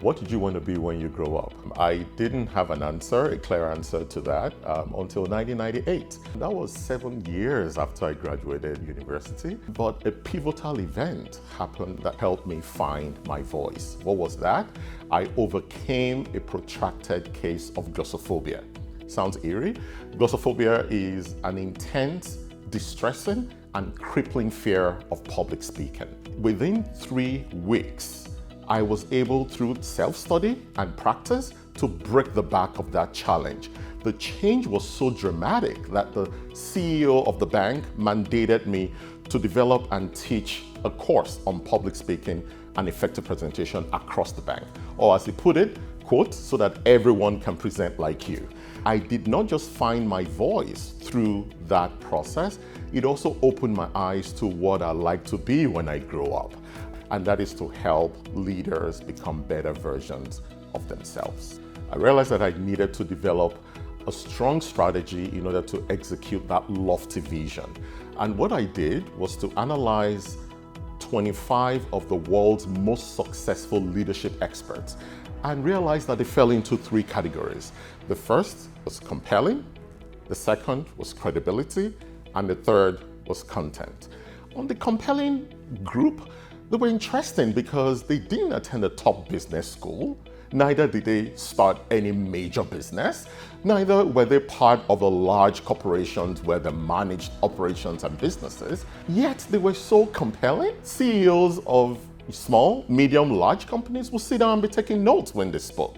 What did you want to be when you grow up? I didn't have an answer, a clear answer to that until 1998. That was 7 years after I graduated university, but a pivotal event happened that helped me find my voice. What was that? I overcame a protracted case of glossophobia. Sounds eerie? Glossophobia is an intense, distressing, and crippling fear of public speaking. Within 3 weeks, I was able, through self-study and practice, to break the back of that challenge. The change was so dramatic that the CEO of the bank mandated me to develop and teach a course on public speaking and effective presentation across the bank. Or as he put it, quote, so that everyone can present like you. I did not just find my voice through that process, it also opened my eyes to what I like to be when I grow up. And that is to help leaders become better versions of themselves. I realized that I needed to develop a strong strategy in order to execute that lofty vision. And what I did was to analyze 25 of the world's most successful leadership experts and realized that they fell into 3 categories. The first was compelling, the second was credibility, and the third was content. On the compelling group, they were interesting because they didn't attend a top business school, neither did they start any major business, neither were they part of a large corporations where they managed operations and businesses, yet they were so compelling. CEOs of small, medium, large companies would sit down and be taking notes when they spoke.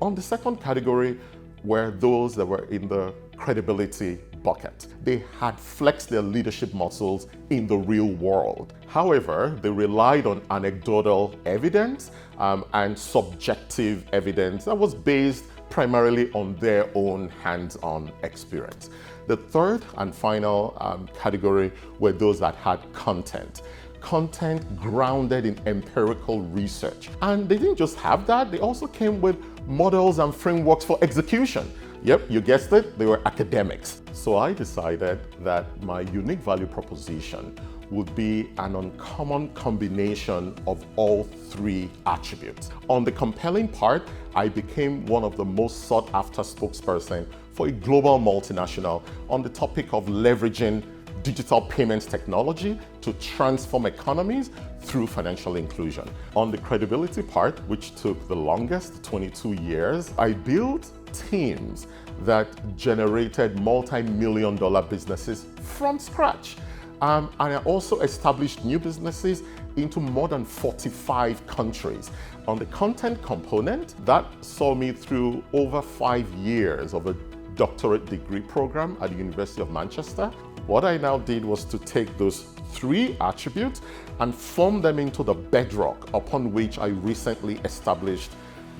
On the second category were those that were in the credibility bucket. They had flexed their leadership muscles in the real world. However, they relied on anecdotal evidence and subjective evidence that was based primarily on their own hands-on experience. The third and final category were those that had content. Content grounded in empirical research. And they didn't just have that, they also came with models and frameworks for execution. Yep, you guessed it, they were academics. So I decided that my unique value proposition would be an uncommon combination of all 3 attributes. On the compelling part, I became one of the most sought after spokesperson for a global multinational on the topic of leveraging digital payments technology to transform economies through financial inclusion. On the credibility part, which took the longest, 22 years, I built teams that generated multi-million-dollar businesses from scratch. And I also established new businesses into more than 45 countries. On the content component, that saw me through over 5 years of a doctorate degree program at the University of Manchester. What I now did was to take those 3 attributes and form them into the bedrock upon which I recently established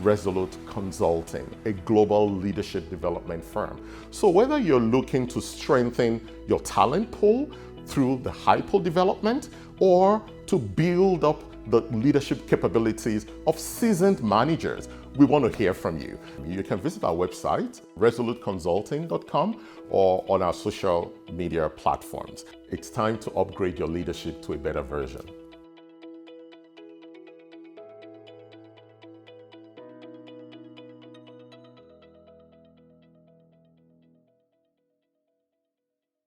Resolut Consulting, a global leadership development firm. So whether you're looking to strengthen your talent pool through the hyper development or to build up the leadership capabilities of seasoned managers, we want to hear from you. You can visit our website, resolutconsulting.com, or on our social media platforms. It's time to upgrade your leadership to a better version.